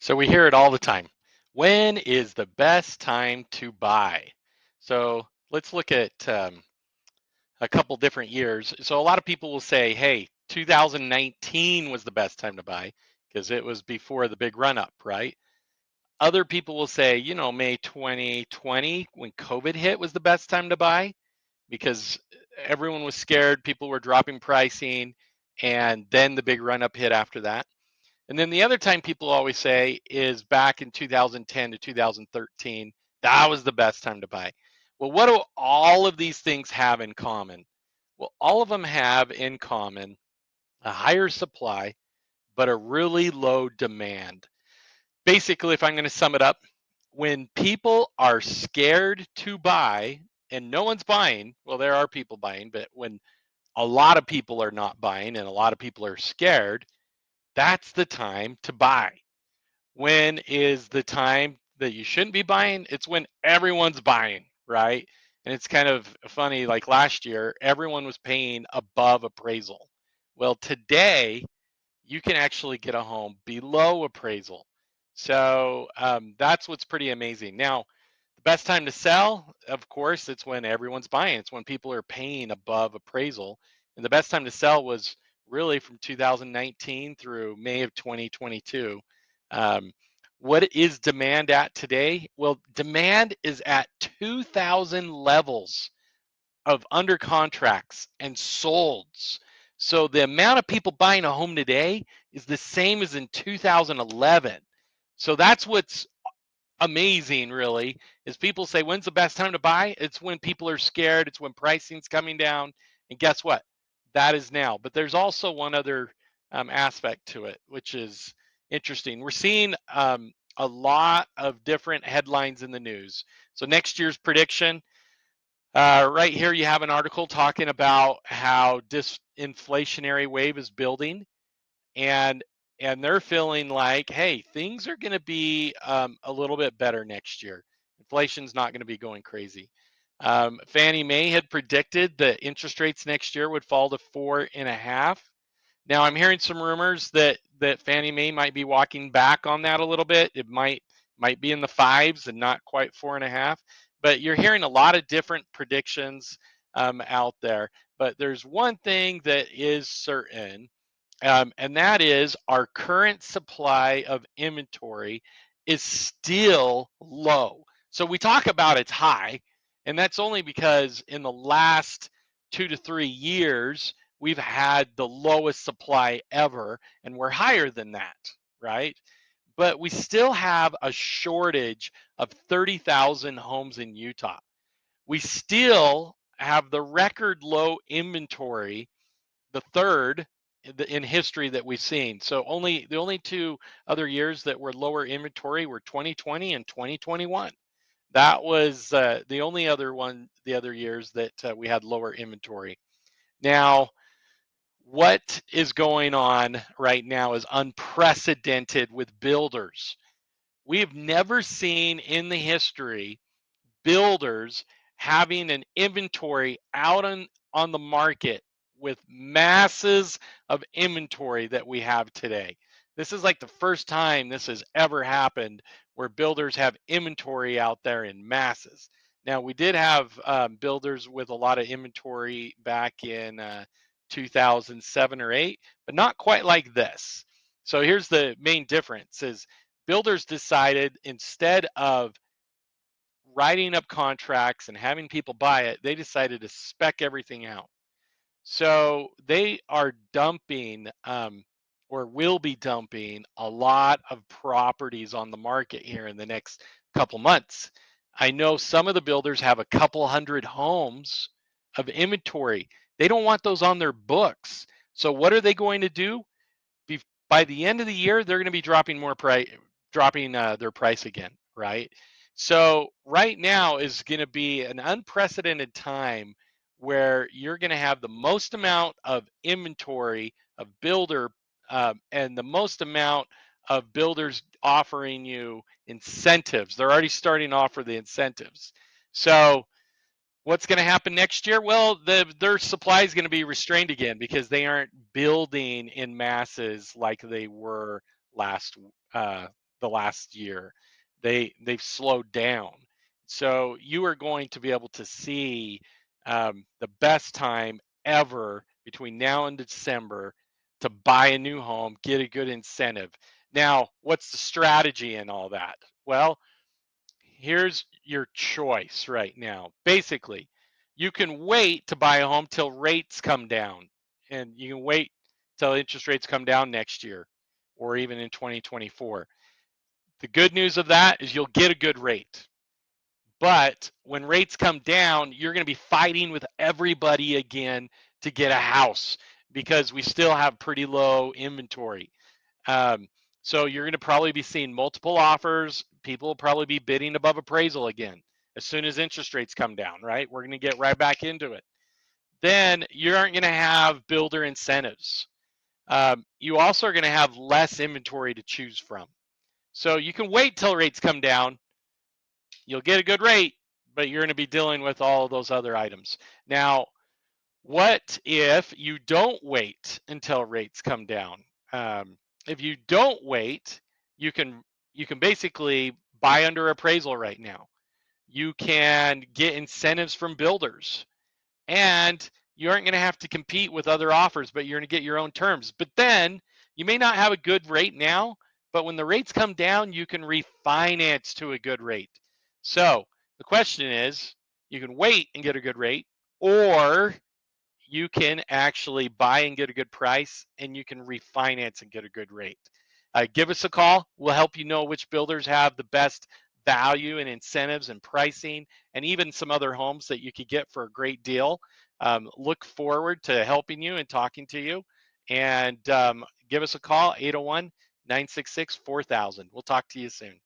So we hear it all the time. When is the best time to buy? So let's look at a couple different years. So a lot of people will say, hey, 2019 was the best time to buy because it was before the big run up, right? Other people will say, May 2020 when COVID hit was the best time to buy because everyone was scared, people were dropping pricing, and then the big run up hit after that. And then the other time people always say is back in 2010 to 2013. That was the best time to buy. Well, what do all of these things have in common? Well, all of them have in common a higher supply, but a really low demand. Basically, if I'm going to sum it up, when people are scared to buy and no one's buying, well, there are people buying, but when a lot of people are not buying and a lot of people are scared, that's the time to buy. When is the time that you shouldn't be buying? It's when everyone's buying, right? And it's kind of funny, like last year, everyone was paying above appraisal. Well, today, you can actually get a home below appraisal. So that's what's pretty amazing. Now, the best time to sell, of course, it's when everyone's buying. It's when people are paying above appraisal. And the best time to sell was really from 2019 through May of 2022. Um, what is demand at today? Well, demand is at 2,000 levels of under contracts and solds. So the amount of people buying a home today is the same as in 2011. So that's what's amazing, really, is people say, when's the best time to buy? It's when people are scared. It's when pricing's coming down. And guess what? That is now. But there's also one other aspect to it, which is interesting. We're seeing a lot of different headlines in the news. So next year's prediction, right here, you have an article talking about how disinflationary wave is building, and they're feeling like, hey, things are going to be a little bit better next year. Inflation's not going to be going crazy. Fannie Mae had predicted that interest rates next year would fall to 4.5. Now I'm hearing some rumors that Fannie Mae might be walking back on that a little bit. It might be in the fives and not quite 4.5. But you're hearing a lot of different predictions out there. But there's one thing that is certain, and that is our current supply of inventory is still low. So we talk about it's high, and that's only because in the last 2 to 3 years, we've had the lowest supply ever, and we're higher than that, right? But we still have a shortage of 30,000 homes in Utah. We still have the record low inventory, the third in history that we've seen. So the only two other years that were lower inventory were 2020 and 2021. That was the only the other years that we had lower inventory. Now, what is going on right now is unprecedented with builders. We have never seen in the history builders having an inventory out on the market with masses of inventory that we have today. This is like the first time this has ever happened where builders have inventory out there in masses. Now, we did have builders with a lot of inventory back in 2007 or 8, but not quite like this. So here's the main difference is builders decided, instead of writing up contracts and having people buy it, they decided to spec everything out. So they are dumping or will be dumping a lot of properties on the market here in the next couple months. I know some of the builders have a couple hundred homes of inventory. They don't want those on their books. So what are they going to do? By the end of the year, they're going to be dropping their price again, right? So right now is going to be an unprecedented time where you're going to have the most amount of inventory of builder and the most amount of builders offering you incentives. They're already starting to offer the incentives. So what's going to happen next year? Well, their supply is going to be restrained again because they aren't building in masses like they were last the last year. They've slowed down. So you are going to be able to see the best time ever between now and December to buy a new home, get a good incentive. Now, what's the strategy in all that? Well, here's your choice right now. Basically, you can wait to buy a home till rates come down, and you can wait till interest rates come down next year or even in 2024. The good news of that is you'll get a good rate. But when rates come down, you're going to be fighting with everybody again to get a house because we still have pretty low inventory. Um, so you're going to probably be seeing multiple offers. People will probably be bidding above appraisal again as soon as interest rates come down, right? We're going to get right back into it. Then you aren't going to have builder incentives. You also are going to have less inventory to choose from. So you can wait till rates come down. You'll get a good rate, but you're going to be dealing with all of those other items. Now, what if you don't wait until rates come down? If you don't wait, you can you can basically buy under appraisal right now. You can get incentives from builders, and you aren't going to have to compete with other offers, but you're going to get your own terms. But then you may not have a good rate now, but when the rates come down, you can refinance to a good rate. So the question is, you can wait and get a good rate, or you can actually buy and get a good price, and you can refinance and get a good rate. Give us a call. We'll help you know which builders have the best value and incentives and pricing, and even some other homes that you could get for a great deal. Look forward to helping you and talking to you. And give us a call, 801 966 4000. We'll talk to you soon.